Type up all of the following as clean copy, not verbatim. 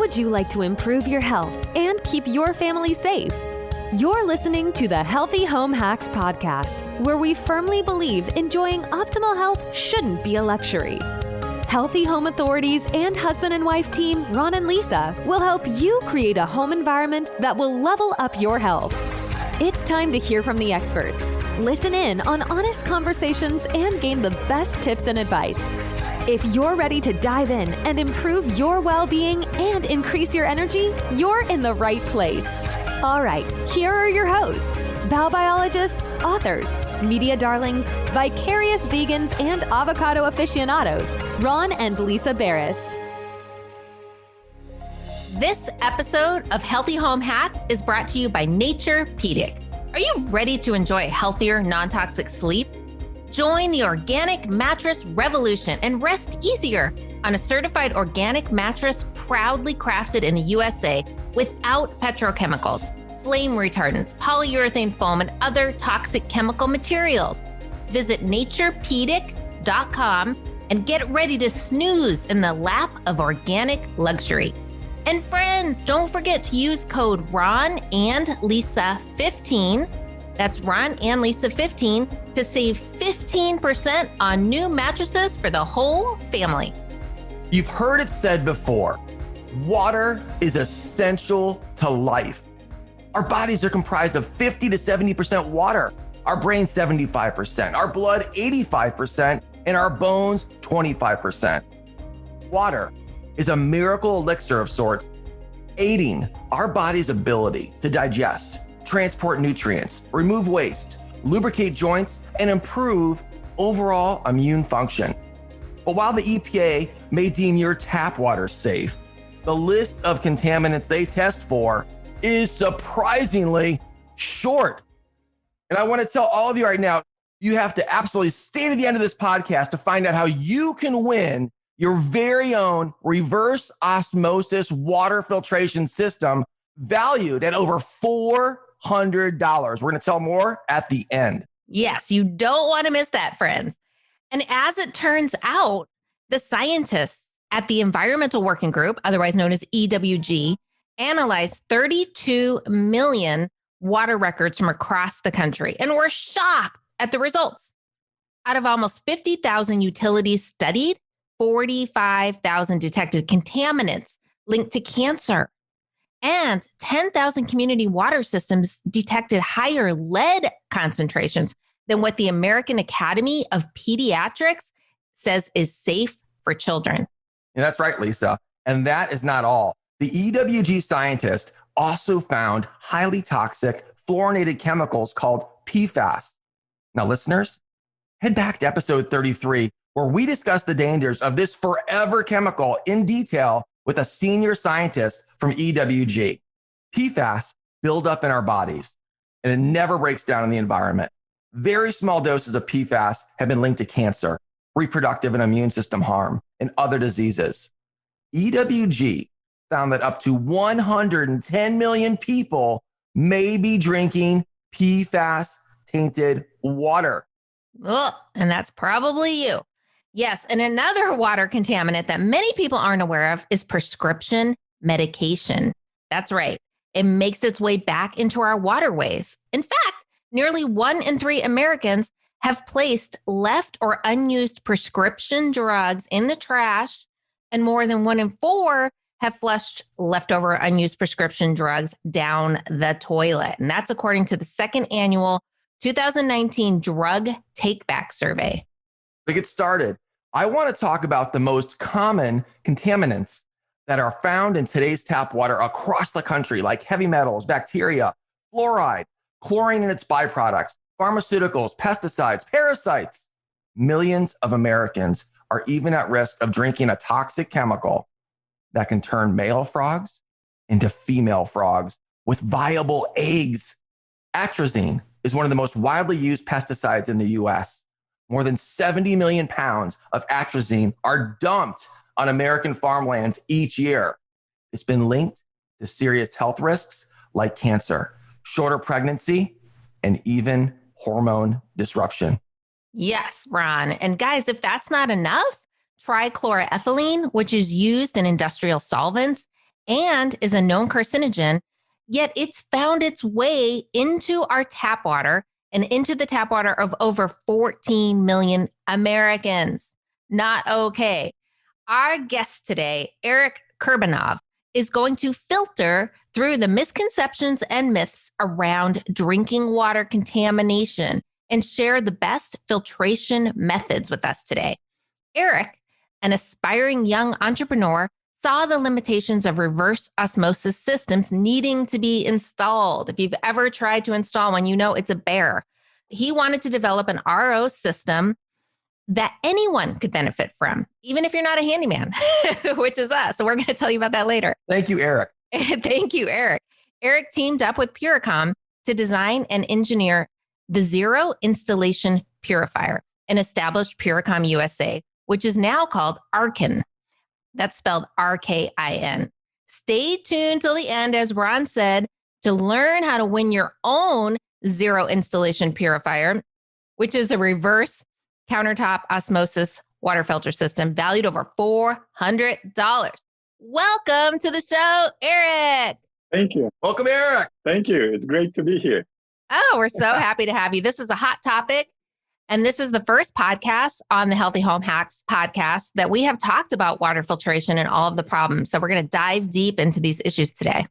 would you like to improve your health and keep your family safe? You're listening to the Healthy Home Hacks Podcast, where we firmly believe enjoying optimal health shouldn't be a luxury. Healthy Home Authorities and husband and wife team Ron and Lisa will help you create a home environment that will level up your health. It's time to hear from the experts. Listen in on honest conversations and gain the best tips and advice. If you're ready to dive in and improve your well-being and increase your energy, you're in the right place. All right, here are your hosts, bowel biologists, authors, media darlings, vicarious vegans, and avocado aficionados, Ron and Lisa Barris. This episode of Healthy Home Hacks is brought to you by Nature-Pedic. Are you ready to enjoy healthier, non-toxic sleep? Join the organic mattress revolution and rest easier on a certified organic mattress proudly crafted in the USA without petrochemicals, flame retardants, polyurethane foam, and other toxic chemical materials. Visit naturepedic.com and get ready to snooze in the lap of organic luxury. And friends, don't forget to use code Ron and Lisa 15. That's Ron and Lisa 15 to save 15% on new mattresses for the whole family. You've heard it said before, water is essential to life. Our bodies are comprised of 50 to 70% water, our brain 75%, our blood 85%, and our bones 25%. Water is a miracle elixir of sorts, aiding our body's ability to digest, transport nutrients, remove waste, lubricate joints, and improve overall immune function. But while the EPA may deem your tap water safe, the list of contaminants they test for is surprisingly short. And I want to tell all of you right now, you have to absolutely stay to the end of this podcast to find out how you can win your very own reverse osmosis water filtration system valued at over $400. We're going to tell more at the end. Yes, you don't want to miss that, friends. And as it turns out, the scientists at the Environmental Working Group, otherwise known as EWG, analyzed 32 million water records from across the country and were shocked at the results. Out of almost 50,000 utilities studied, 45,000 detected contaminants linked to cancer, and 10,000 community water systems detected higher lead concentrations than what the American Academy of Pediatrics says is safe for children. Yeah, that's right, Lisa. And that is not all. The EWG scientists also found highly toxic fluorinated chemicals called PFAS. Now, listeners, head back to episode 33, where we discuss the dangers of this forever chemical in detail with a senior scientist from EWG. PFAS build up in our bodies, and it never breaks down in the environment. Very small doses of PFAS have been linked to cancer, reproductive and immune system harm, and other diseases. EWG found that up to 110 million people may be drinking PFAS-tainted water. Oh, and that's probably you. Yes, and another water contaminant that many people aren't aware of is prescription medication. That's right. It makes its way back into our waterways. In fact, nearly 1 in 3 Americans have placed left or unused prescription drugs in the trash, and more than 1 in 4 have flushed leftover unused prescription drugs down the toilet. And that's according to the second annual 2019 Drug Takeback Survey. To get started, I want to talk about the most common contaminants that are found in today's tap water across the country, like heavy metals, bacteria, fluoride, chlorine and its byproducts, pharmaceuticals, pesticides, parasites. Millions of Americans are even at risk of drinking a toxic chemical that can turn male frogs into female frogs with viable eggs. Atrazine is one of the most widely used pesticides in the US. More than 70 million pounds of atrazine are dumped on American farmlands each year. It's been linked to serious health risks like cancer, shorter pregnancy, and even hormone disruption. Yes, Ron. And guys, if that's not enough, trichloroethylene, which is used in industrial solvents and is a known carcinogen, yet it's found its way into our tap water and into the tap water of over 14 million Americans. Not okay. Our guest today, Eric Kurbanov, is going to filter through the misconceptions and myths around drinking water contamination and share the best filtration methods with us today. Eric, an aspiring young entrepreneur, saw the limitations of reverse osmosis systems needing to be installed. If you've ever tried to install one, you know it's a bear. He wanted to develop an RO system that anyone could benefit from, even if you're not a handyman, which is us. So we're going to tell you about that later. Thank you, Eric. Thank you, Eric. Eric teamed up with Puricom to design and engineer the Zero Installation Purifier and established Puricom USA, which is now called RKIN. That's spelled RKIN. Stay tuned till the end, as Ron said, to learn how to win your own Zero Installation Purifier, which is a reverse Countertop Osmosis water filter system valued over $400. Welcome to the show, Eric. Thank you. Welcome, Eric. Thank you. It's great to be here. Oh, we're so happy to have you. This is a hot topic. And this is the first podcast on the Healthy Home Hacks podcast that we have talked about water filtration and all of the problems. So we're going to dive deep into these issues today.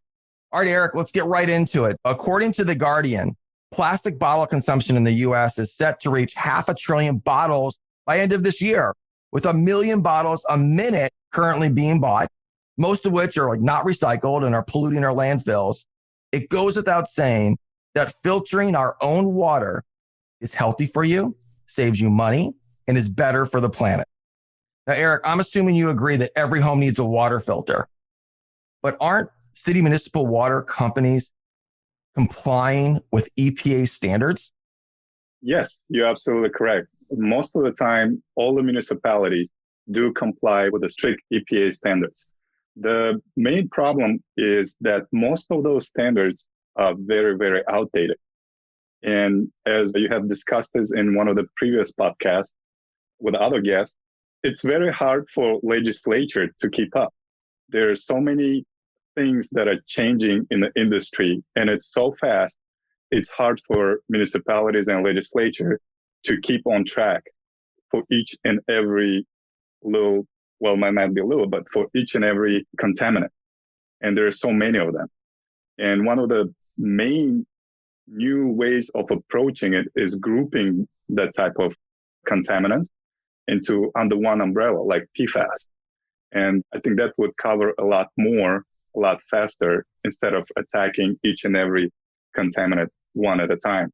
All right, Eric, let's get right into it. According to The Guardian, plastic bottle consumption in the U.S. is set to reach 500 billion bottles by end of this year, with 1 million bottles a minute currently being bought, most of which are not recycled and are polluting our landfills. It goes without saying that filtering our own water is healthy for you, saves you money, and is better for the planet. Now, Eric, I'm assuming you agree that every home needs a water filter, but aren't city municipal water companies complying with EPA standards? Yes, you're absolutely correct. Most of the time, all the municipalities do comply with the strict EPA standards. The main problem is that most of those standards are very, very outdated. And as you have discussed this in one of the previous podcasts with other guests, it's very hard for legislature to keep up. There are so many things that are changing in the industry, and it's so fast, it's hard for municipalities and legislature to keep on track for each and every little, well, might not be little, but for each and every contaminant. And there are so many of them. And one of the main new ways of approaching it is grouping that type of contaminants into under one umbrella, like PFAS. And I think that would cover a lot more, a lot faster, instead of attacking each and every contaminant one at a time.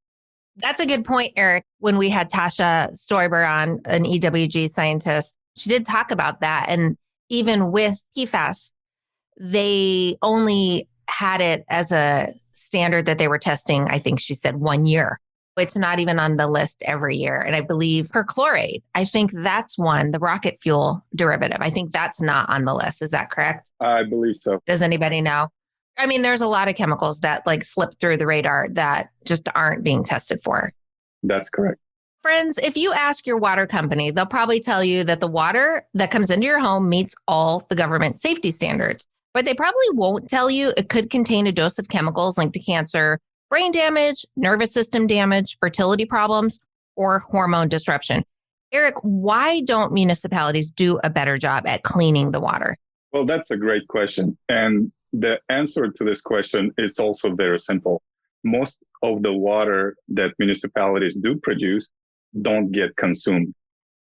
That's a good point, Eric. When we had Tasha Stoiber on, an EWG scientist, she did talk about that. And even with PFAS, they only had it as a standard that they were testing, I think she said 1 year. It's not even on the list every year. And I believe perchlorate, I think that's one, the rocket fuel derivative. I think that's not on the list. Is that correct? I believe so. Does anybody know? I mean, there's a lot of chemicals that slip through the radar that just aren't being tested for. That's correct. Friends, if you ask your water company, they'll probably tell you that the water that comes into your home meets all the government safety standards. But they probably won't tell you it could contain a dose of chemicals linked to cancer, brain damage, nervous system damage, fertility problems, or hormone disruption. Eric, why don't municipalities do a better job at cleaning the water? Well, that's a great question. And the answer to this question is also very simple. Most of the water that municipalities do produce don't get consumed.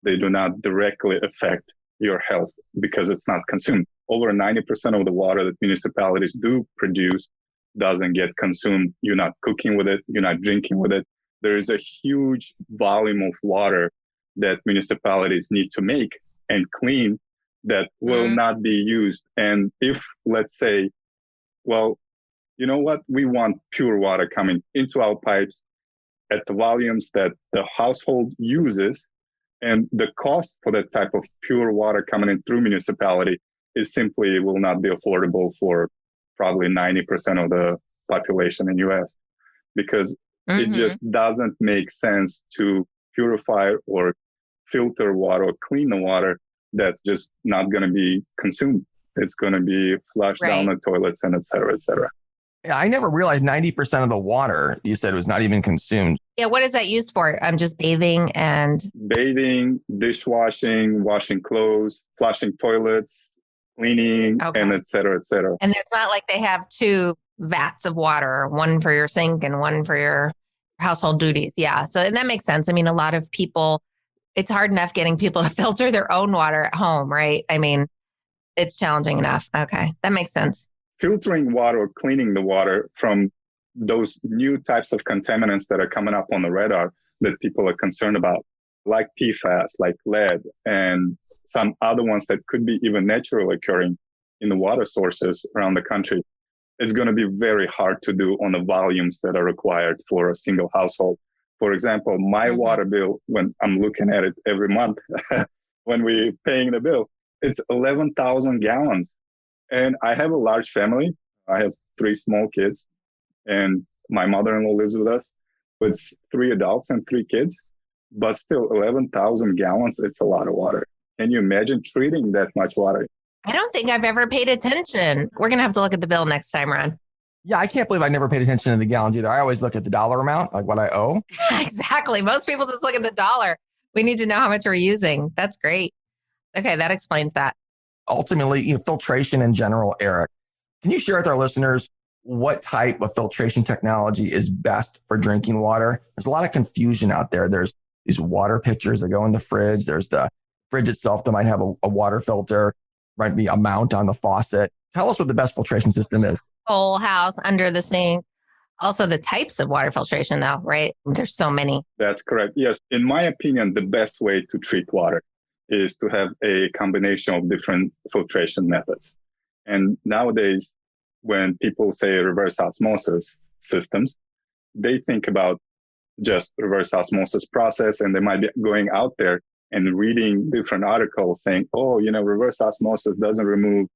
They do not directly affect your health because it's not consumed. Over 90% of the water that municipalities do produce doesn't get consumed. You're not cooking with it. You're not drinking with it. There is a huge volume of water that municipalities need to make and clean that will not be used. And if, let's say, well, you know what? We want pure water coming into our pipes at the volumes that the household uses. And the cost for that type of pure water coming in through municipality is simply will not be affordable for probably 90% of the population in US, because it just doesn't make sense to purify or filter water or clean the water that's just not going to be consumed It's going to be flushed down the toilets and et cetera, et cetera. Yeah, I never realized 90% of the water you said was not even consumed. Yeah, what is that used for? I'm just bathing, dishwashing, washing clothes, flushing toilets, cleaning, and et cetera, et cetera. And it's not like they have two vats of water, one for your sink and one for your household duties. Yeah. So, and that makes sense. I mean, a lot of people, it's hard enough getting people to filter their own water at home, right? I mean, it's challenging enough. Okay. That makes sense. Filtering water or cleaning the water from those new types of contaminants that are coming up on the radar that people are concerned about, like PFAS, like lead, and some other ones that could be even naturally occurring in the water sources around the country. It's going to be very hard to do on the volumes that are required for a single household. For example, my water bill, when I'm looking at it every month, when we're paying the bill, it's 11,000 gallons. And I have a large family. I have 3 small kids, and my mother-in-law lives with us with 3 adults and 3 kids. But still, 11,000 gallons, it's a lot of water. Can you imagine treating that much water? I don't think I've ever paid attention. We're going to have to look at the bill next time, Ron. Yeah, I can't believe I never paid attention to the gallons either. I always look at the dollar amount, like what I owe. Exactly. Most people just look at the dollar. We need to know how much we're using. That's great. Okay, that explains that. Ultimately, filtration in general, Eric, can you share with our listeners what type of filtration technology is best for drinking water? There's a lot of confusion out there. There's these water pitchers that go in the fridge. There's the fridge itself that might have a water filter, might be a mount on the faucet. Tell us what the best filtration system is. Whole house, under the sink. Also the types of water filtration though, right? There's so many. That's correct. Yes. In my opinion, the best way to treat water is to have a combination of different filtration methods. And nowadays, when people say reverse osmosis systems, they think about just reverse osmosis process, and they might be going out there and reading different articles saying, oh, reverse osmosis doesn't remove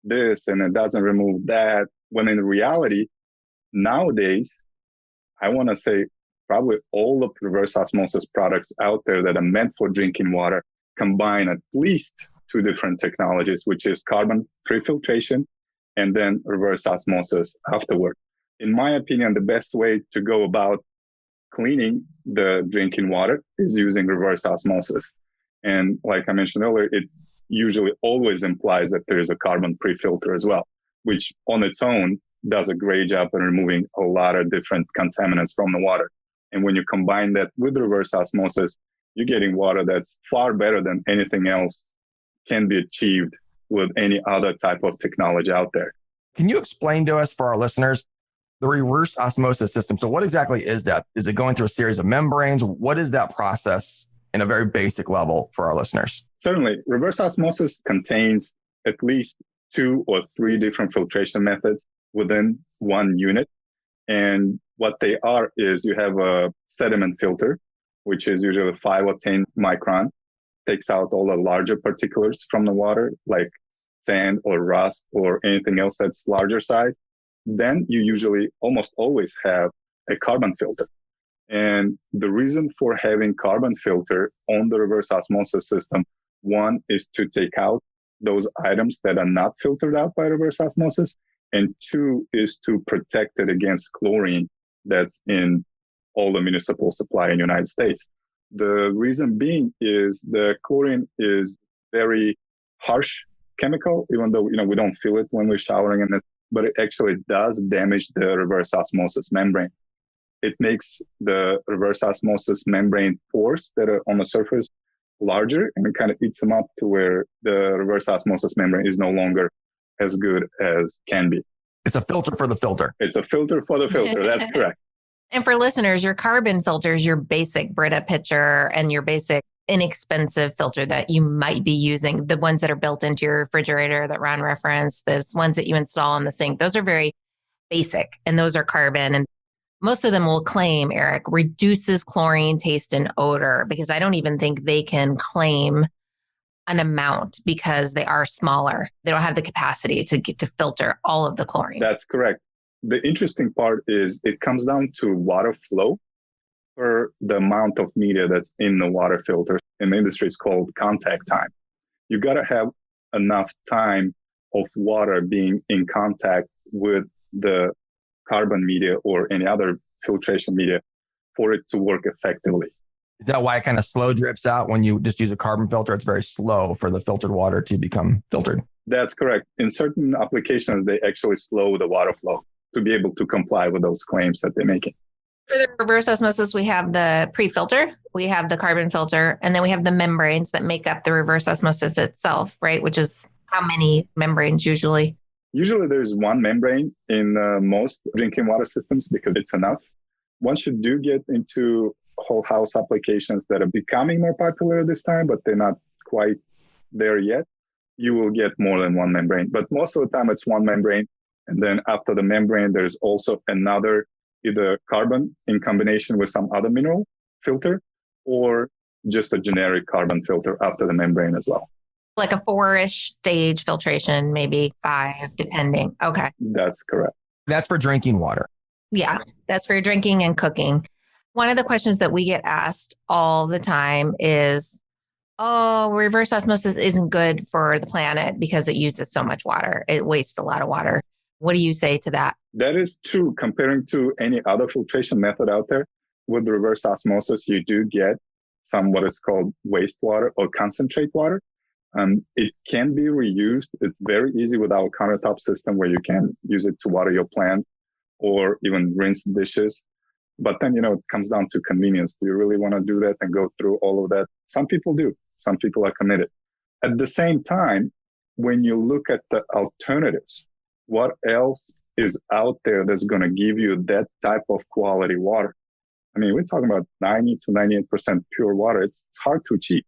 this and it doesn't remove that. When in reality, nowadays, I want to say probably all the reverse osmosis products out there that are meant for drinking water combine at least 2 different technologies, which is carbon pre-filtration and then reverse osmosis afterward. In my opinion, the best way to go about cleaning the drinking water is using reverse osmosis. And like I mentioned earlier, it usually always implies that there is a carbon pre-filter as well, which on its own does a great job in removing a lot of different contaminants from the water. And when you combine that with reverse osmosis, you're getting water that's far better than anything else can be achieved with any other type of technology out there. Can you explain to us, for our listeners, the reverse osmosis system? So what exactly is that? Is it going through a series of membranes? What is that process in a very basic level for our listeners? Certainly. Reverse osmosis contains at least 2 or 3 different filtration methods within one unit. And what they are is you have a sediment filter, which is usually 5 or 10 micron, takes out all the larger particulars from the water, like sand or rust or anything else that's larger size. Then you usually almost always have a carbon filter. And the reason for having carbon filter on the reverse osmosis system, one is to take out those items that are not filtered out by reverse osmosis. And 2 is to protect it against chlorine that's in all the municipal supply in the United States. The reason being is the chlorine is very harsh chemical, even though we don't feel it when we're showering in it, but it actually does damage the reverse osmosis membrane. It makes the reverse osmosis membrane pores that are on the surface larger, and it kind of eats them up to where the reverse osmosis membrane is no longer as good as can be. It's a filter for the filter. It's a filter for the filter. That's correct. And for listeners, your carbon filter is your basic Brita pitcher and your basic inexpensive filter that you might be using. The ones that are built into your refrigerator that Ron referenced, those ones that you install in the sink, those are very basic, and those are carbon. And most of them will claim, Eric, reduces chlorine taste and odor, because I don't even think they can claim an amount because they are smaller. They don't have the capacity to get to filter all of the chlorine. That's correct. The interesting part is it comes down to water flow for the amount of media that's in the water filter. In the industry, it's called contact time. You got to have enough time of water being in contact with the carbon media or any other filtration media for it to work effectively. Is that why it kind of slow drips out when you just use a carbon filter? It's very slow for the filtered water to become filtered. That's correct. In certain applications, they actually slow the water flow to be able to comply with those claims that they're making. For the reverse osmosis, we have the pre-filter, we have the carbon filter, and then we have the membranes that make up the reverse osmosis itself, right? Which is how many membranes usually? Usually there's one membrane in most drinking water systems because it's enough. Once you do get into whole house applications that are becoming more popular this time, but they're not quite there yet, you will get more than one membrane. But most of the time it's one membrane. And then after the membrane, there's also another, either carbon in combination with some other mineral filter, or just a generic carbon filter after the membrane as well. Like a 4-ish stage filtration, maybe 5, depending. Okay. That's correct. That's for drinking water. Yeah, that's for your drinking and cooking. One of the questions that we get asked all the time is, oh, reverse osmosis isn't good for the planet because it uses so much water. It wastes a lot of water. What do you say to that? That is true. Comparing to any other filtration method out there, with reverse osmosis, you do get some what is called wastewater or concentrate water. It can be reused. It's very easy with our Countertop system where you can use it to water your plants or even rinse dishes. But then, it comes down to convenience. Do you really want to do that and go through all of that? Some people do. Some people are committed. At the same time, when you look at the alternatives, what else is out there that's going to give you that type of quality water? I mean, we're talking about 90 to 98% pure water. It's hard to achieve.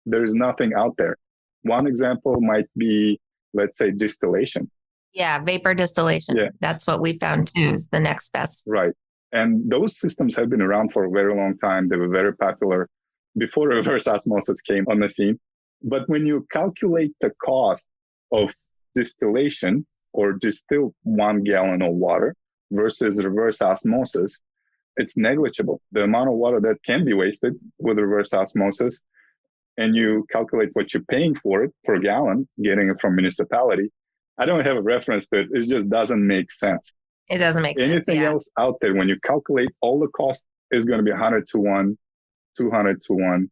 There's nothing out there. One example might be, let's say, distillation. Yeah, vapor distillation. Yeah. That's what we found too is the next best. Right. And those systems have been around for a very long time. They were very popular before reverse osmosis came on the scene. But when you calculate the cost of distillation or distill 1 gallon of water versus reverse osmosis, it's negligible. The amount of water that can be wasted with reverse osmosis, and you calculate what you're paying for it per gallon, getting it from municipality. I don't have a reference to it. It just doesn't make sense. It doesn't make sense. Anything else out there, when you calculate all the cost, is going to be 100 to 1, 200 to 1.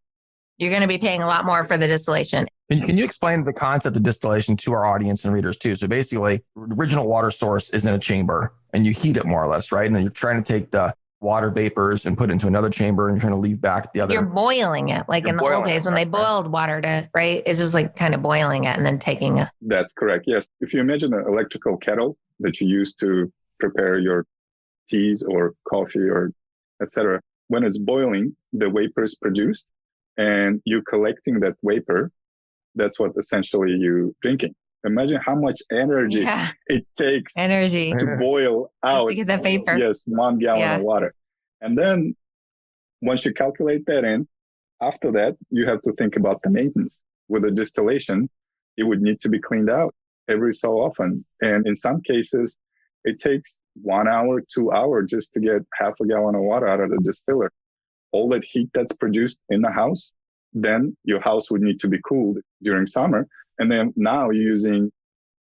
You're going to be paying a lot more for the distillation. Can you explain the concept of distillation to our audience and readers too? So basically, original water source is in a chamber and you heat it more or less, right? And then you're trying to take the water vapors and put it into another chamber and you're trying to leave back the other. You're boiling it like in the old days when they boiled water to, right? It's just like kind of boiling it and then taking a. That's correct. Yes. If you imagine an electrical kettle that you use to prepare your teas or coffee or etc., when it's boiling, the vapor is produced and you're collecting that vapor. That's what essentially you're drinking. Imagine how much energy it takes to boil out. Just to get that vapor. Yes, 1 gallon of water. And then once you calculate that in, after that, you have to think about the maintenance. With the distillation, it would need to be cleaned out every so often. And in some cases, it takes 1 hour, 2 hours just to get half a gallon of water out of the distiller. All that heat that's produced in the house, then your house would need to be cooled during summer. And then now you're using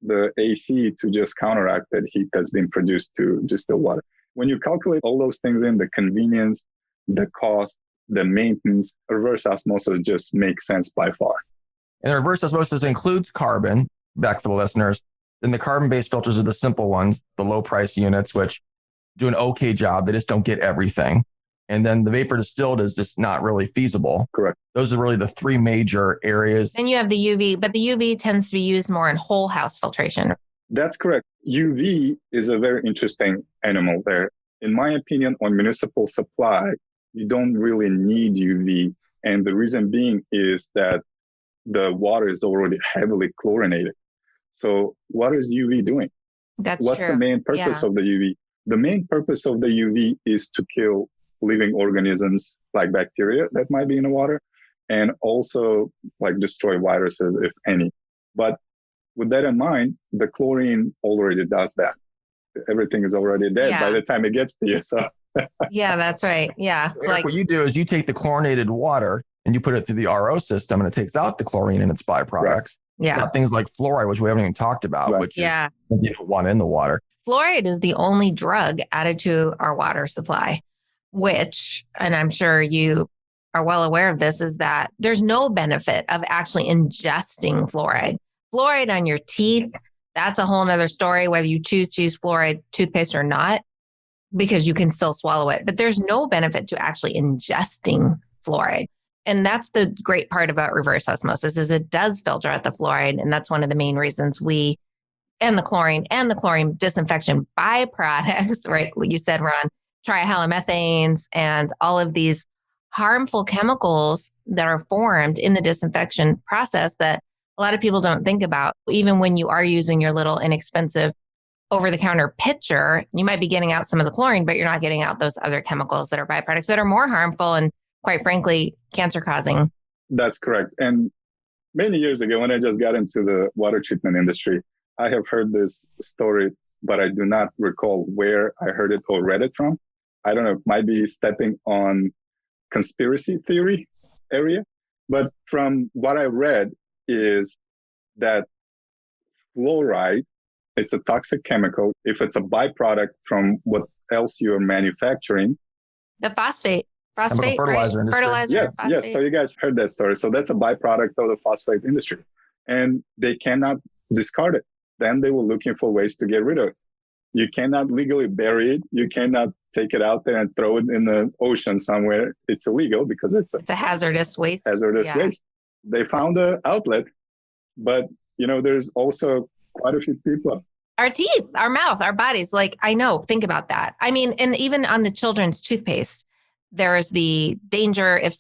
the AC to just counteract that heat that's been produced to distill water. When you calculate all those things in, the convenience, the cost, the maintenance, reverse osmosis just makes sense by far. And the reverse osmosis includes carbon, back for the listeners. Then the carbon-based filters are the simple ones, the low-price units, which do an okay job. They just don't get everything. And then the vapor distilled is just not really feasible. Correct. Those are really the three major areas. Then you have the UV, but the UV tends to be used more in whole house filtration. That's correct. UV is a very interesting animal there. In my opinion, on municipal supply, you don't really need UV. And the reason being is that the water is already heavily chlorinated. So what is UV doing? What's the main purpose of the UV? The main purpose of the UV is to kill living organisms like bacteria that might be in the water, and also like destroy viruses, if any. But with that in mind, the chlorine already does that. Everything is already dead by the time it gets to you. So yeah, that's right. Yeah. Eric, what you do is you take the chlorinated water and you put it through the RO system and it takes out the chlorine and its byproducts. Right. It's Yeah. got things like fluoride, which we haven't even talked about, Right. which is one in the water. Fluoride is the only drug added to our water supply, which, and I'm sure you are well aware of this, is that there's no benefit of actually ingesting fluoride. Fluoride on your teeth, that's a whole nother story, whether you choose to use fluoride toothpaste or not, because you can still swallow it. But there's no benefit to actually ingesting fluoride. And that's the great part about reverse osmosis is it does filter out the fluoride. And that's one of the main reasons and the chlorine disinfection byproducts, right? What you said, Ron, trihalomethanes and all of these harmful chemicals that are formed in the disinfection process that a lot of people don't think about. Even when you are using your little inexpensive over-the-counter pitcher, you might be getting out some of the chlorine, but you're not getting out those other chemicals that are byproducts that are more harmful and, quite frankly, cancer-causing. That's correct. And many years ago, when I just got into the water treatment industry, I have heard this story, but I do not recall where I heard it or read it from. I don't know, it might be stepping on conspiracy theory area. But from what I read is that fluoride, it's a toxic chemical. If it's a byproduct from what else you're manufacturing. The phosphate, fertilizer right? industry. Fertilizer, Yes, phosphate. yes. So you guys heard that story. So that's a byproduct of the phosphate industry. And they cannot discard it. Then they were looking for ways to get rid of it. You cannot legally bury it. You cannot take it out there and throw it in the ocean somewhere. It's illegal because it's a hazardous waste. Waste. They found an outlet, but there's also quite a few people. Our teeth, our mouth, our bodies. Like, I know, think about that. I mean, and even on the children's toothpaste, there's the danger if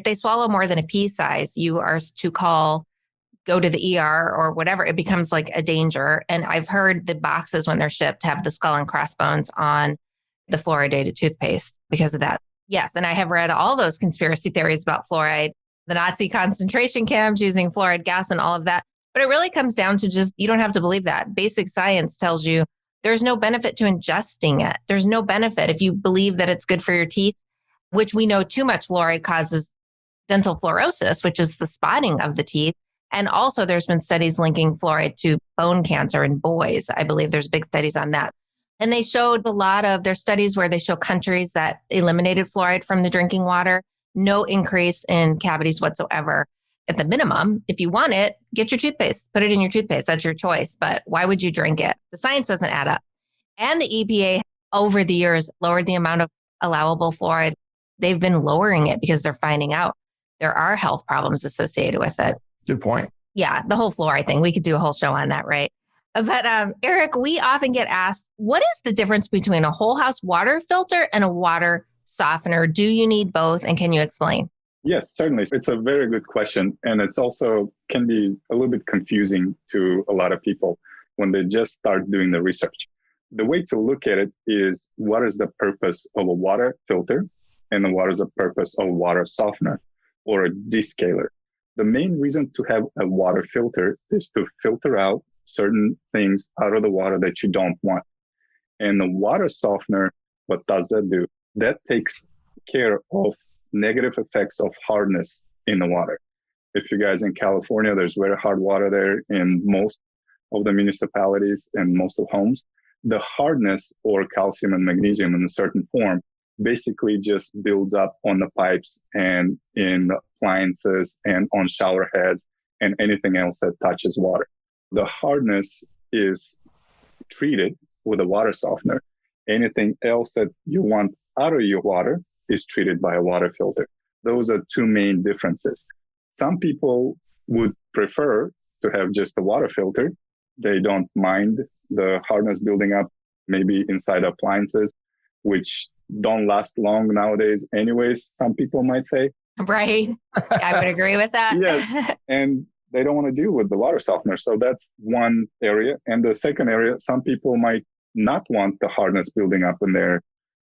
they swallow more than a pea size, you are to go to the ER or whatever. It becomes like a danger. And I've heard the boxes when they're shipped have the skull and crossbones on the fluoridated toothpaste because of that. Yes. And I have read all those conspiracy theories about fluoride, the Nazi concentration camps using fluoride gas and all of that. But it really comes down to just, you don't have to believe that. Basic science tells you there's no benefit to ingesting it. There's no benefit if you believe that it's good for your teeth, which we know too much fluoride causes dental fluorosis, which is the spotting of the teeth. And also there's been studies linking fluoride to bone cancer in boys. I believe there's big studies on that. And they showed there's studies where they show countries that eliminated fluoride from the drinking water, no increase in cavities whatsoever. At the minimum, if you want it, get your toothpaste, put it in your toothpaste. That's your choice. But why would you drink it? The science doesn't add up. And the EPA over the years lowered the amount of allowable fluoride. They've been lowering it because they're finding out there are health problems associated with it. Good point. Yeah, the whole fluoride thing. We could do a whole show on that, right? But Eric, we often get asked, what is the difference between a whole house water filter and a water softener? Do you need both? And can you explain? Yes, certainly. It's a very good question. And it's also can be a little bit confusing to a lot of people when they just start doing the research. The way to look at it is what is the purpose of a water filter and what is the purpose of a water softener or a descaler. The main reason to have a water filter is to filter out certain things out of the water that you don't want. And the water softener, what does that do? That takes care of negative effects of hardness in the water. If you guys in California, there's very hard water there in most of the municipalities and most of homes. The hardness or calcium and magnesium in a certain form basically just builds up on the pipes and in appliances and on shower heads and anything else that touches water. The hardness is treated with a water softener. Anything else that you want out of your water is treated by a water filter. Those are two main differences. Some people would prefer to have just a water filter. They don't mind the hardness building up maybe inside appliances, which don't last long nowadays anyways, some people might say. Right. I would agree with that. Yes. And they don't want to deal with the water softener. So that's one area. And the second area, some people might not want the hardness building up in their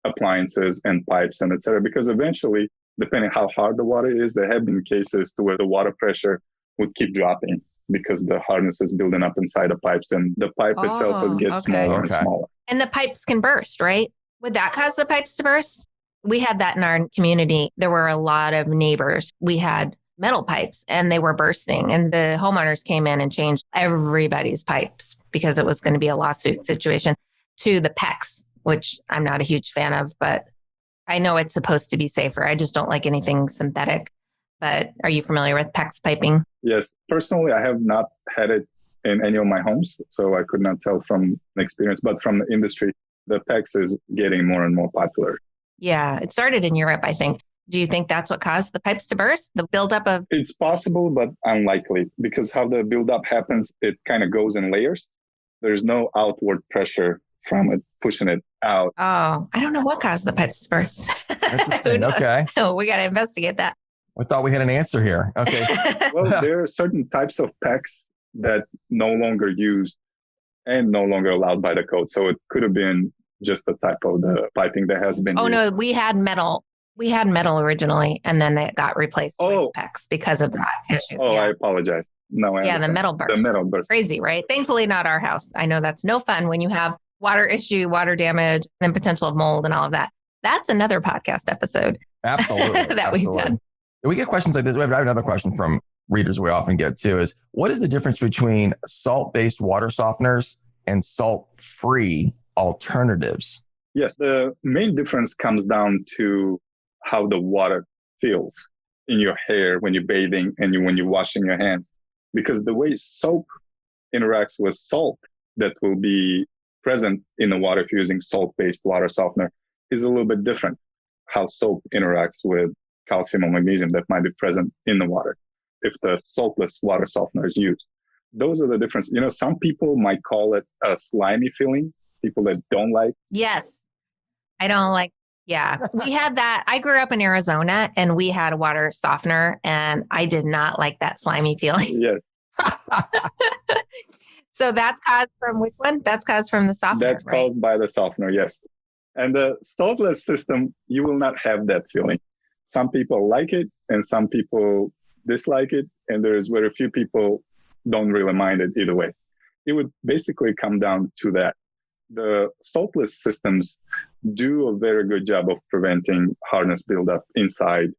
appliances and pipes and et cetera, because eventually, depending how hard the water is, there have been cases to where the water pressure would keep dropping because the hardness is building up inside the pipes and the pipe itself gets smaller and smaller. And the pipes can burst, right? Would that cause the pipes to burst? We had that in our community. There were a lot of neighbors. We had metal pipes and they were bursting, and the homeowners came in and changed everybody's pipes because it was going to be a lawsuit situation to the PEX, which I'm not a huge fan of, but I know it's supposed to be safer. I just don't like anything synthetic. But are you familiar with PEX piping? Yes. Personally, I have not had it in any of my homes, so I could not tell from experience, but from the industry, the PEX is getting more and more popular. Yeah, it started in Europe, I think. Do you think that's what caused the pipes to burst? The buildup of... It's possible, but unlikely, because how the buildup happens, it kind of goes in layers. There's no outward pressure from it, pushing it out. Oh, I don't know what caused the pipes to burst. Interesting. Okay. Oh, we got to investigate that. I thought we had an answer here. Okay. Well, there are certain types of PEX that no longer used and no longer allowed by the code. So it could have been just the type of the piping that has been used. No, we had metal. We had metal originally, and then it got replaced with PEX because of that issue. Oh, yeah. I apologize. No, I understand. The metal burst. The metal burst. Crazy, right? Thankfully, not our house. I know that's no fun when you have water issue, water damage, and potential of mold and all of that. That's another podcast episode. Absolutely. that we've done. We get questions like this. I have another question from readers we often get too is, what is the difference between salt-based water softeners and salt-free alternatives? Yes, the main difference comes down to how the water feels in your hair when you're bathing and when you're washing your hands. Because the way soap interacts with salt that will be present in the water if you're using salt-based water softener is a little bit different. How soap interacts with calcium or magnesium that might be present in the water if the saltless water softener is used. Those are the differences. You know, some people might call it a slimy feeling, people that don't like. Yes. I don't like. Yeah, we had that. I grew up in Arizona and we had a water softener and I did not like that slimy feeling. Yes. So that's caused from which one? That's caused from the softener. That's caused by the softener, yes. And the saltless system, you will not have that feeling. Some people like it and some people dislike it. And there's very few people don't really mind it either way. It would basically come down to that. The saltless systems do a very good job of preventing hardness buildup inside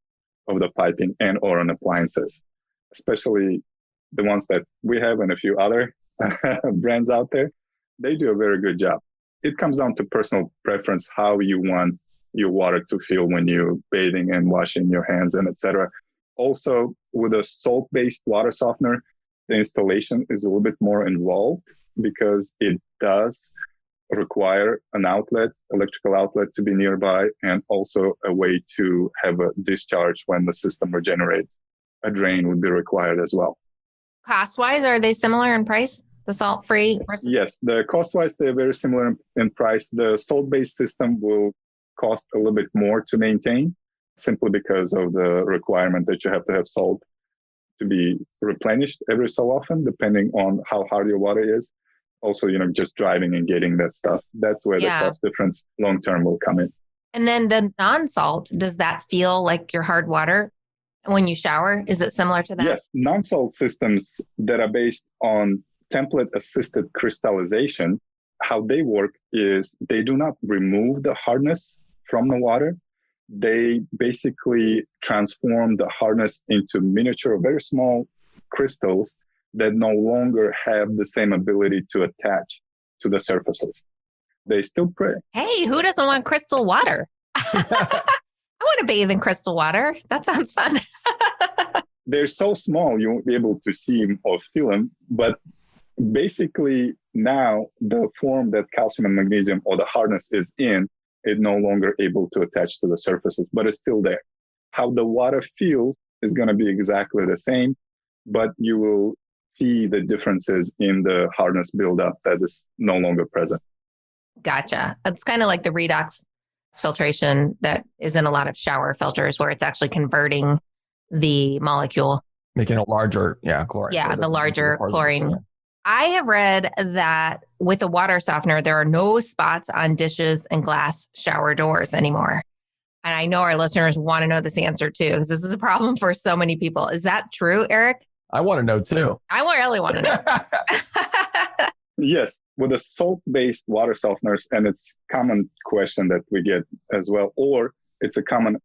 of the piping and or on appliances, especially the ones that we have and a few other brands out there. They do a very good job. It comes down to personal preference, how you want your water to feel when you're bathing and washing your hands and etc. Also, with a salt-based water softener, the installation is a little bit more involved because it does require an outlet, electrical outlet to be nearby, and also a way to have a discharge when the system regenerates. A drain would be required as well. Cost-wise, are they similar in price? The salt-free? Yes, the cost-wise, they're very similar in price. The salt-based system will cost a little bit more to maintain, simply because of the requirement that you have to have salt to be replenished every so often, depending on how hard your water is. Also, just driving and getting that stuff. That's where the cost difference long-term will come in. And then the non-salt, does that feel like your hard water when you shower? Is it similar to that? Yes. Non-salt systems that are based on template-assisted crystallization, how they work is they do not remove the hardness from the water. They basically transform the hardness into miniature, very small crystals that no longer have the same ability to attach to the surfaces. They still prey. Hey, who doesn't want crystal water? I want to bathe in crystal water. That sounds fun. They're so small, you won't be able to see them or feel them. But basically now the form that calcium and magnesium or the hardness is in, it's no longer able to attach to the surfaces, but it's still there. How the water feels is going to be exactly the same, but you will see the differences in the hardness buildup that is no longer present. Gotcha. It's kind of like the redox filtration that is in a lot of shower filters where it's actually converting the molecule. Making it larger, chlorine. Yeah, so the larger chlorine. I have read that with a water softener, there are no spots on dishes and glass shower doors anymore. And I know our listeners want to know this answer too, because this is a problem for so many people. Is that true, Eric? I want to know too. I really want to know. Yes, with the salt-based water softeners, and it's a common question that we get as well, or it's a common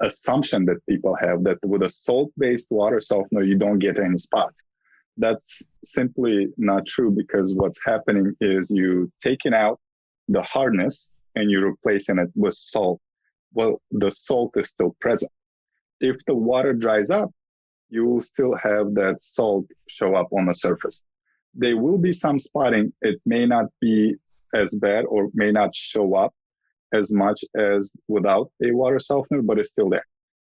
assumption that people have that with a salt-based water softener, you don't get any spots. That's simply not true, because what's happening is you taking out the hardness and you're replacing it with salt. Well, the salt is still present. If the water dries up, you will still have that salt show up on the surface. There will be some spotting. It may not be as bad or may not show up as much as without a water softener, but it's still there.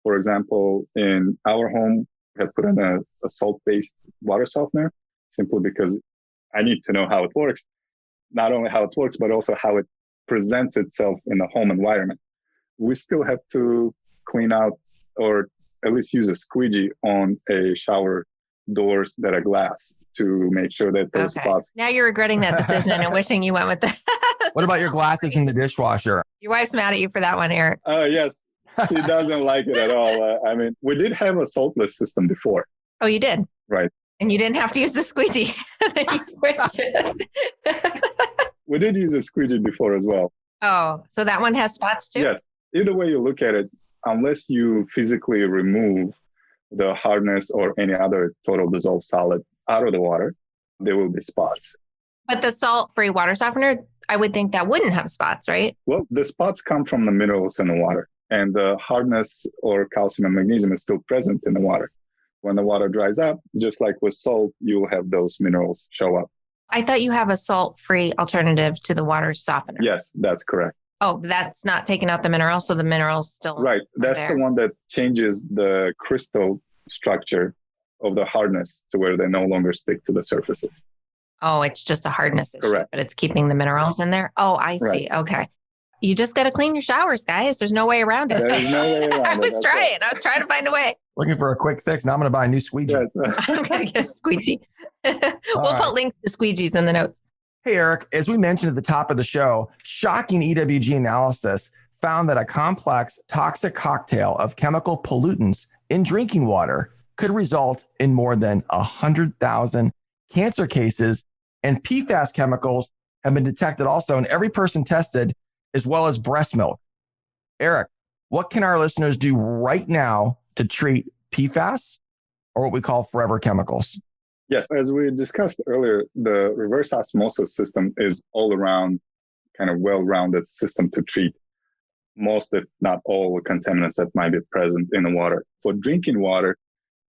For example, in our home, we have put in a salt-based water softener simply because I need to know how it works. Not only how it works, but also how it presents itself in the home environment. We still have to clean out or at least use a squeegee on a shower doors that are glass to make sure that those spots. Now you're regretting that decision and wishing you went with that. What about your glasses in the dishwasher? Your wife's mad at you for that one, Eric. Yes, she doesn't like it at all. I mean, we did have a saltless system before. Oh, you did? Right. And you didn't have to use the squeegee. Then you switched it. We did use a squeegee before as well. Oh, so that one has spots too? Yes. Either way you look at it, unless you physically remove the hardness or any other total dissolved solid out of the water, there will be spots. But the salt-free water softener, I would think that wouldn't have spots, right? Well, the spots come from the minerals in the water, and the hardness or calcium and magnesium is still present in the water. When the water dries up, just like with salt, you'll have those minerals show up. I thought you have a salt-free alternative to the water softener. Yes, that's correct. Oh, that's not taking out the minerals, so the minerals still right. That's there. The one that changes the crystal structure of the hardness to where they no longer stick to the surfaces. Oh, it's just a hardness issue, correct. But it's keeping the minerals in there. Oh, I see. Right. Okay. You just got to clean your showers, guys. There's no way around it. There's no way around I it. was trying. I was trying to find a way. Looking for a quick fix. Now I'm going to buy a new squeegee. Yes. I'm going to get a squeegee. We'll put links to squeegees in the notes. Hey, Eric, as we mentioned at the top of the show, shocking EWG analysis found that a complex toxic cocktail of chemical pollutants in drinking water could result in more than 100,000 cancer cases, and PFAS chemicals have been detected also in every person tested, as well as breast milk. Eric, what can our listeners do right now to treat PFAS, or what we call forever chemicals? Yes, as we discussed earlier, the reverse osmosis system is all around kind of well-rounded system to treat most, if not all, the contaminants that might be present in the water. For drinking water,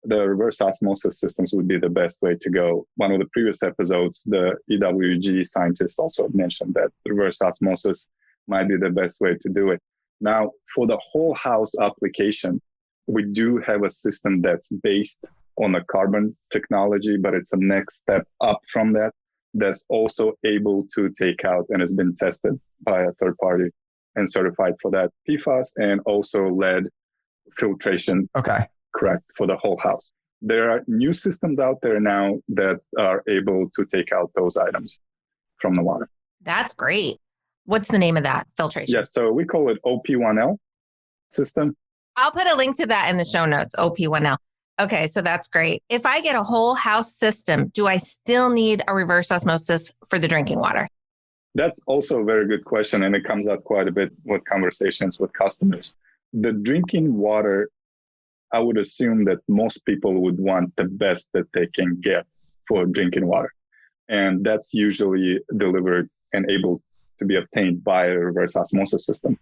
the reverse osmosis systems would be the best way to go. One of the previous episodes, the EWG scientists also mentioned that reverse osmosis might be the best way to do it. Now, for the whole house application, we do have a system that's based on the carbon technology, but it's a next step up from that, that's also able to take out and has been tested by a third party and certified for that PFAS and also lead filtration. Okay. Correct, for the whole house. There are new systems out there now that are able to take out those items from the water. That's great. What's the name of that filtration? Yes, so we call it OP1L system. I'll put a link to that in the show notes, OP1L. Okay, so that's great. If I get a whole house system, do I still need a reverse osmosis for the drinking water? That's also a very good question, and it comes up quite a bit with conversations with customers. The drinking water, I would assume that most people would want the best that they can get for drinking water. And that's usually delivered and able to be obtained by a reverse osmosis system.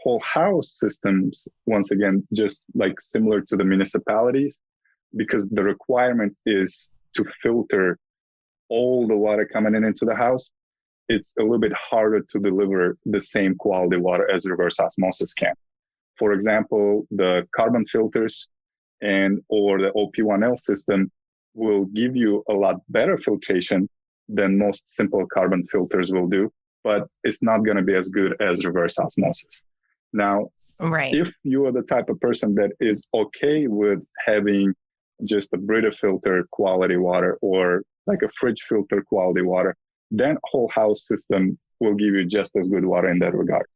Whole house systems, once again, just like similar to the municipalities, because the requirement is to filter all the water coming into the house, it's a little bit harder to deliver the same quality water as reverse osmosis can. For example, the carbon filters or the OP1L system will give you a lot better filtration than most simple carbon filters will do, but it's not going to be as good as reverse osmosis. Now, right. If you are the type of person that is okay with having just a Brita filter quality water or like a fridge filter quality water, then whole house system will give you just as good water in that regard.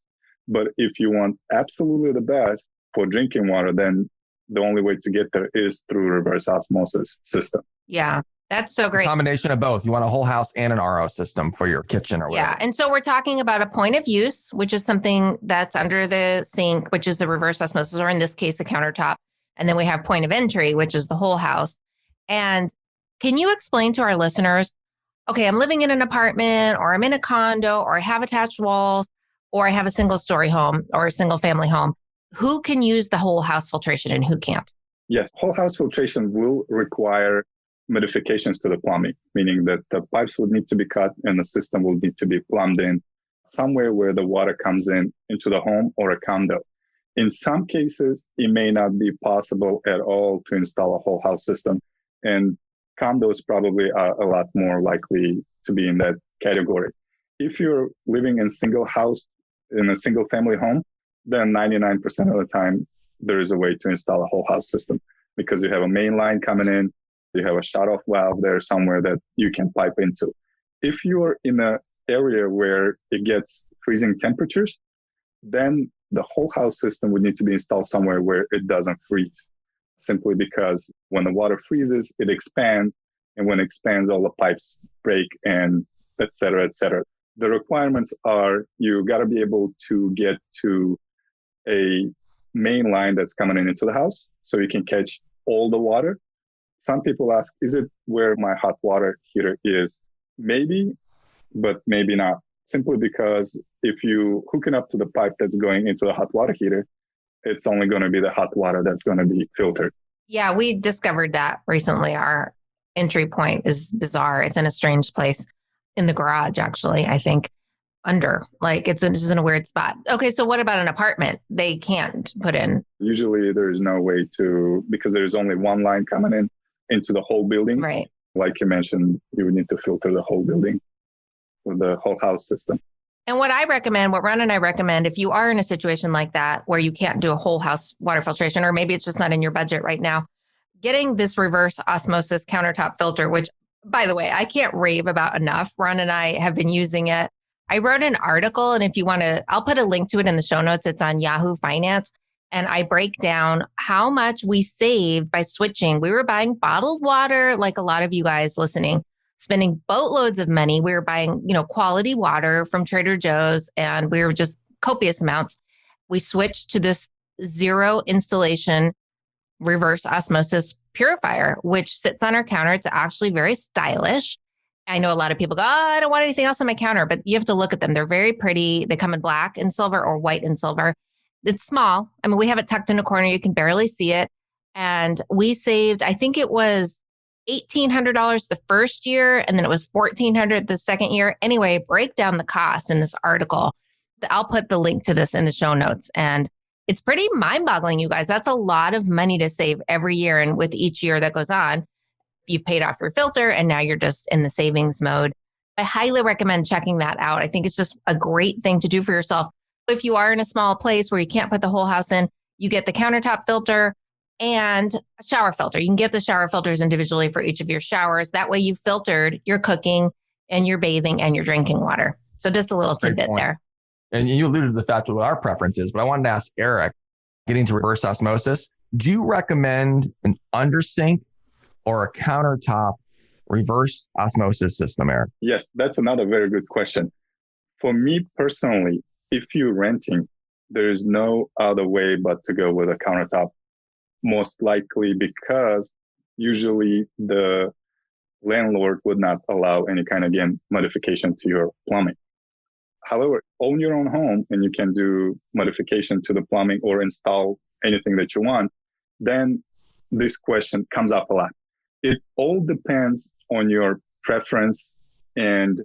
But if you want absolutely the best for drinking water, then the only way to get there is through reverse osmosis system. Yeah. That's so A great. combination of both. You want a whole house and an RO system for your kitchen or whatever. Yeah. And so we're talking about a point of use, which is something that's under the sink, which is a reverse osmosis, or in this case, a countertop. And then we have point of entry, which is the whole house. And can you explain to our listeners, okay, I'm living in an apartment, or I'm in a condo, or I have attached walls, or I have a single story home or a single family home. Who can use the whole house filtration and who can't? Yes, whole house filtration will require modifications to the plumbing, meaning that the pipes would need to be cut and the system will need to be plumbed in somewhere where the water comes in into the home or a condo. In some cases, it may not be possible at all to install a whole house system, and condos probably are a lot more likely to be in that category. If you're living in single house, in a single family home, then 99% of the time, there is a way to install a whole house system because you have a main line coming in, you have a shut-off valve there somewhere that you can pipe into. If you're in an area where it gets freezing temperatures, then the whole house system would need to be installed somewhere where it doesn't freeze, simply because when the water freezes, it expands, and when it expands, all the pipes break and et cetera, et cetera. The requirements are you got to be able to get to a main line that's coming into the house so you can catch all the water. Some people ask, is it where my hot water heater is? Maybe, but maybe not. Simply because if you hook it up to the pipe that's going into the hot water heater, it's only going to be the hot water that's going to be filtered. Yeah, we discovered that recently. Our entry point is bizarre. It's in a strange place in the garage, actually, I think. It's just in a weird spot. Okay, so what about an apartment? They can't put in. Usually there's no way to, because there's only one line coming in into the whole building. Right. Like you mentioned, you would need to filter the whole building with the whole house system. And what Ron and I recommend, if you are in a situation like that where you can't do a whole house water filtration, or maybe it's just not in your budget right now, getting this reverse osmosis countertop filter, which, by the way, I can't rave about enough. Ron and I have been using it. I wrote an article, and if you want to, I'll put a link to it in the show notes. It's on Yahoo Finance. And I break down how much we saved by switching. We were buying bottled water, like a lot of you guys listening, spending boatloads of money. We were buying, quality water from Trader Joe's, and we were just copious amounts. We switched to this zero installation reverse osmosis purifier, which sits on our counter. It's actually very stylish. I know a lot of people go, I don't want anything else on my counter, but you have to look at them. They're very pretty. They come in black and silver or white and silver. It's small. I mean, we have it tucked in a corner. You can barely see it. And we saved, I think it was $1,800 the first year, and then it was $1,400 the second year. Anyway, break down the cost in this article. I'll put the link to this in the show notes. And it's pretty mind-boggling, you guys. That's a lot of money to save every year. And with each year that goes on, you've paid off your filter and now you're just in the savings mode. I highly recommend checking that out. I think it's just a great thing to do for yourself. If you are in a small place where you can't put the whole house in, you get the countertop filter and a shower filter. You can get the shower filters individually for each of your showers. That way you've filtered your cooking and your bathing and your drinking water. So just a little tidbit there. And you alluded to the fact of what our preference is, but I wanted to ask Eric, getting to reverse osmosis, do you recommend an undersink or a countertop reverse osmosis system, Eric? Yes, that's another very good question. For me personally, if you're renting, there is no other way but to go with a countertop, most likely because usually the landlord would not allow any kind of, modification to your plumbing. However, own your own home and you can do modification to the plumbing or install anything that you want, then this question comes up a lot. It all depends on your preference and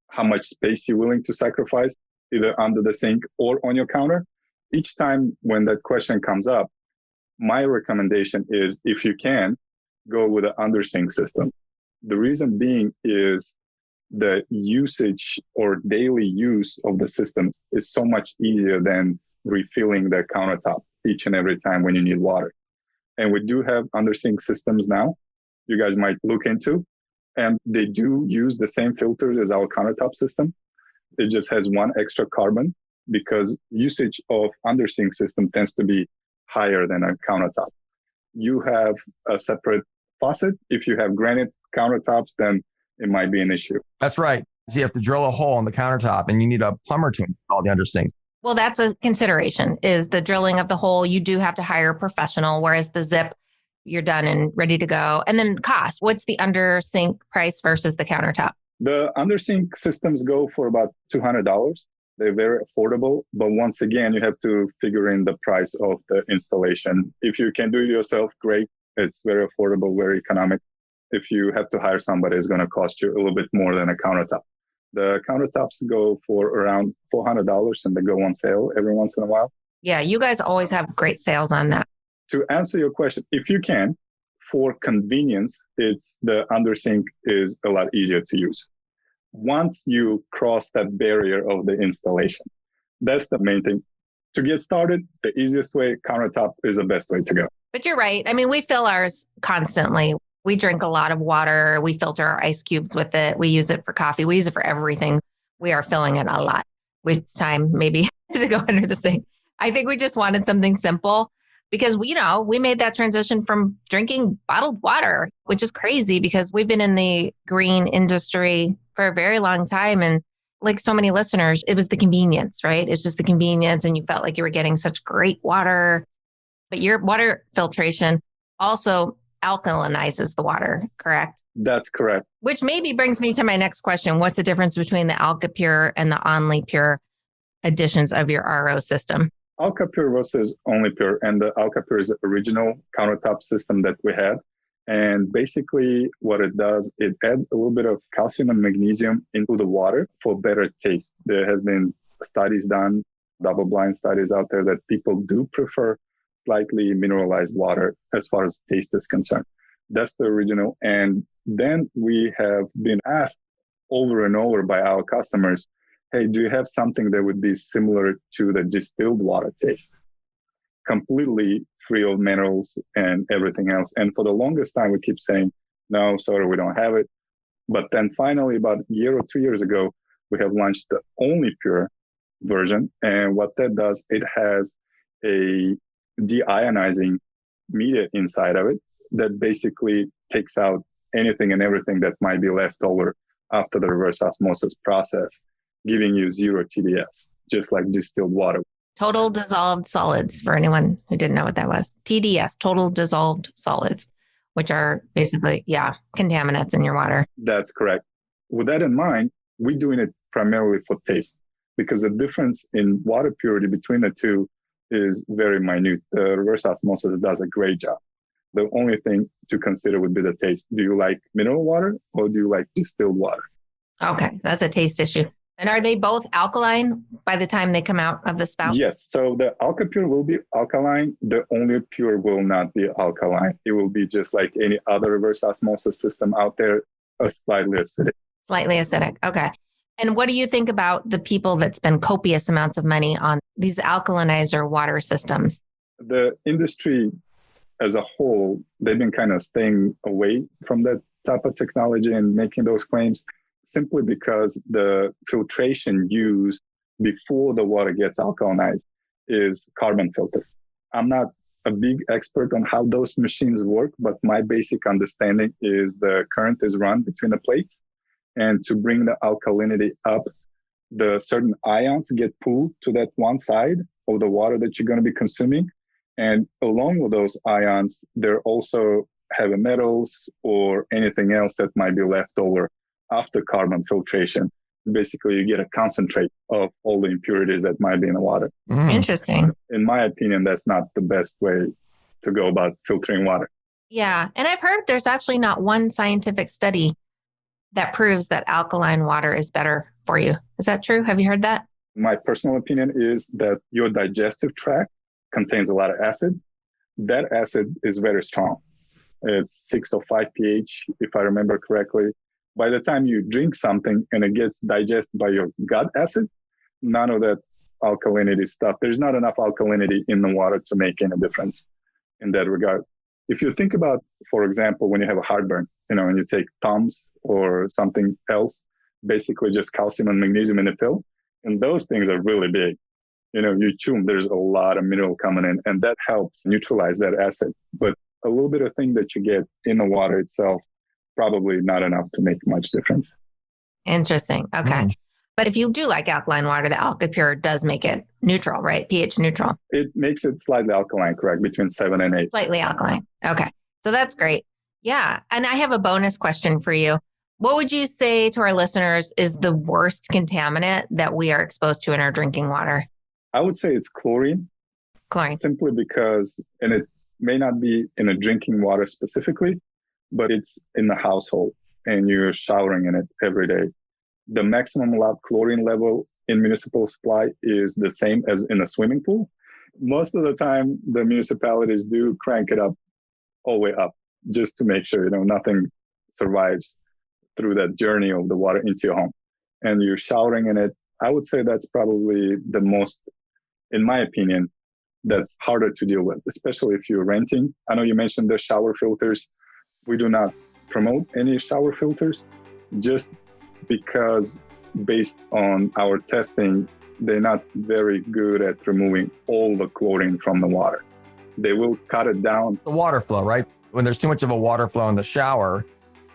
how much space you're willing to sacrifice, either under the sink or on your counter. Each time when that question comes up, my recommendation is, if you can, go with an undersink system. The reason being is the usage or daily use of the system is so much easier than refilling the countertop each and every time when you need water. And we do have undersink systems now you guys might look into. And they do use the same filters as our countertop system. It just has one extra carbon because usage of undersink system tends to be higher than a countertop. You have a separate faucet. If you have granite countertops, then it might be an issue. That's right. So you have to drill a hole in the countertop and you need a plumber to install the undersinks. Well, that's a consideration, is the drilling of the hole. You do have to hire a professional, whereas the zip, you're done and ready to go. And then cost, what's the under sink price versus the countertop? The under sink systems go for about $200. They're very affordable. But once again, you have to figure in the price of the installation. If you can do it yourself, great. It's very affordable, very economic. If you have to hire somebody, it's going to cost you a little bit more than a countertop. The countertops go for around $400 and they go on sale every once in a while. Yeah, you guys always have great sales on that. To answer your question, if you can, for convenience, it's the undersink is a lot easier to use. Once you cross that barrier of the installation, that's the main thing. To get started, the easiest way, countertop is the best way to go. But you're right. I mean, we fill ours constantly. We drink a lot of water. We filter our ice cubes with it. We use it for coffee. We use it for everything. We are filling it a lot. It's time maybe to go under the sink. I think we just wanted something simple because, we made that transition from drinking bottled water, which is crazy because we've been in the green industry for a very long time. And like so many listeners, it was the convenience, right? It's just the convenience. And you felt like you were getting such great water. But your water filtration also alkalinizes the water, correct? That's correct. Which maybe brings me to my next question. What's the difference between the Alka-Pure and the OnlyPure additions of your RO system? Alka-Pure versus OnlyPure, and the Alka-Pure is the original countertop system that we had. And basically what it does, it adds a little bit of calcium and magnesium into the water for better taste. There has been studies done, double-blind studies out there that people do prefer slightly mineralized water as far as taste is concerned. That's the original. And then we have been asked over and over by our customers, hey, do you have something that would be similar to the distilled water taste? Completely free of minerals and everything else. And for the longest time, we keep saying, no, sorry, we don't have it. But then finally, about a year or 2 years ago, we have launched the OnlyPure version. And what that does, it has a deionizing media inside of it that basically takes out anything and everything that might be left over after the reverse osmosis process, giving you zero TDS, just like distilled water. Total dissolved solids, for anyone who didn't know what that was. TDS, total dissolved solids, which are basically, contaminants in your water. That's correct. With that in mind, we're doing it primarily for taste because the difference in water purity between the two is very minute. The reverse osmosis does a great job. The only thing to consider would be the taste. Do you like mineral water or do you like distilled water? Okay, that's a taste issue. And are they both alkaline by the time they come out of the spout? Yes. So the Alka-Pure will be alkaline. The OnlyPure will not be alkaline. It will be just like any other reverse osmosis system out there, slightly acidic. Slightly acidic. Okay. And what do you think about the people that spend copious amounts of money on these alkalinizer water systems? The industry as a whole, they've been kind of staying away from that type of technology and making those claims simply because the filtration used before the water gets alkalinized is carbon filter. I'm not a big expert on how those machines work, but my basic understanding is the current is run between the plates. And to bring the alkalinity up, the certain ions get pulled to that one side of the water that you're going to be consuming. And along with those ions, there also heavy metals or anything else that might be left over after carbon filtration. Basically, you get a concentrate of all the impurities that might be in the water. Interesting. In my opinion, that's not the best way to go about filtering water. Yeah. And I've heard there's actually not one scientific study that proves that alkaline water is better for you. Is that true? Have you heard that? My personal opinion is that your digestive tract contains a lot of acid. That acid is very strong. It's 6 or 5 pH, if I remember correctly. By the time you drink something and it gets digested by your gut acid, none of that alkalinity stuff. There's not enough alkalinity in the water to make any difference in that regard. If you think about, for example, when you have a heartburn, and you take Tums or something else, basically just calcium and magnesium in a pill, and those things are really big. You chew them, there's a lot of mineral coming in, and that helps neutralize that acid. But a little bit of thing that you get in the water itself probably not enough to make much difference. Interesting. Okay. But if you do like alkaline water, the Alka-Pure does make it neutral, right? pH neutral. It makes it slightly alkaline, correct? Between 7 and 8. Slightly alkaline. Okay. So that's great. Yeah. And I have a bonus question for you. What would you say to our listeners is the worst contaminant that we are exposed to in our drinking water? I would say it's chlorine. Chlorine. Simply because, and it may not be in a drinking water specifically, but it's in the household and you're showering in it every day. The maximum allowed chlorine level in municipal supply is the same as in a swimming pool. Most of the time, the municipalities do crank it up all the way up just to make sure, nothing survives through that journey of the water into your home. And you're showering in it. I would say that's probably the most, in my opinion, that's harder to deal with, especially if you're renting. I know you mentioned the shower filters. We do not promote any shower filters just because based on our testing, they're not very good at removing all the chlorine from the water. They will cut it down. The water flow, right? When there's too much of a water flow in the shower,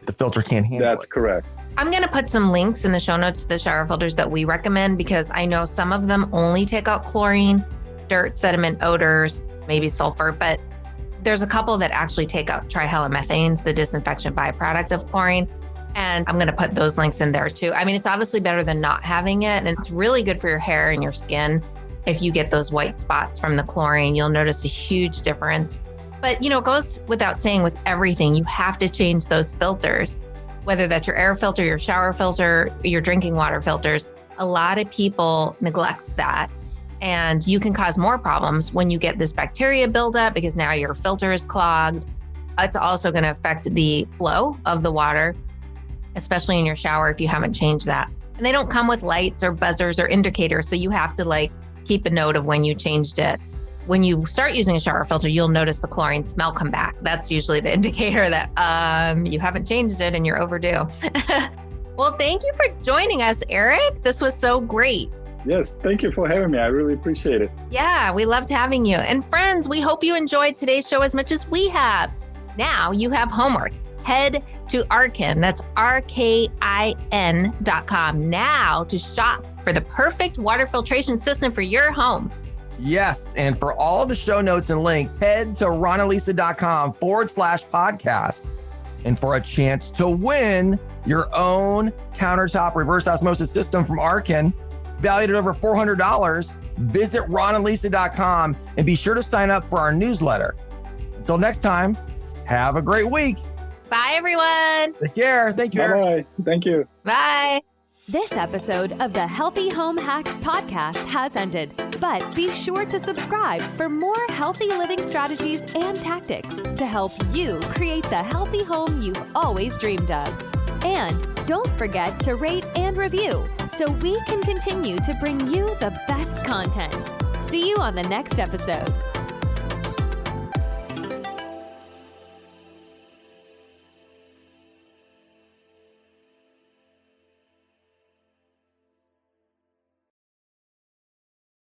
the filter can't handle it. That's correct. I'm going to put some links in the show notes to the shower filters that we recommend because I know some of them only take out chlorine, dirt, sediment, odors, maybe sulfur, but there's a couple that actually take out trihalomethanes, the disinfection byproduct of chlorine. And I'm going to put those links in there too. I mean, it's obviously better than not having it. And it's really good for your hair and your skin. If you get those white spots from the chlorine, you'll notice a huge difference. But, it goes without saying with everything, you have to change those filters, whether that's your air filter, your shower filter, your drinking water filters. A lot of people neglect that. And you can cause more problems when you get this bacteria buildup because now your filter is clogged. It's also going to affect the flow of the water, especially in your shower if you haven't changed that. And they don't come with lights or buzzers or indicators. So you have to keep a note of when you changed it. When you start using a shower filter, you'll notice the chlorine smell come back. That's usually the indicator that you haven't changed it and you're overdue. Well, thank you for joining us, Eric. This was so great. Yes, thank you for having me. I really appreciate it. Yeah, we loved having you. And friends, we hope you enjoyed today's show as much as we have. Now you have homework. Head to RKIN, that's RKIN.com now to shop for the perfect water filtration system for your home. Yes. And for all the show notes and links, head to ronalisa.com/podcast. And for a chance to win your own Countertop reverse osmosis system from RKIN, valued at over $400, visit ronalisa.com and be sure to sign up for our newsletter. Until next time, have a great week. Bye, everyone. Take care. Thank you, Eric. Bye-bye. Thank you. Bye. This episode of the Healthy Home Hacks podcast has ended, but be sure to subscribe for more healthy living strategies and tactics to help you create the healthy home you've always dreamed of. And don't forget to rate and review so we can continue to bring you the best content. See you on the next episode.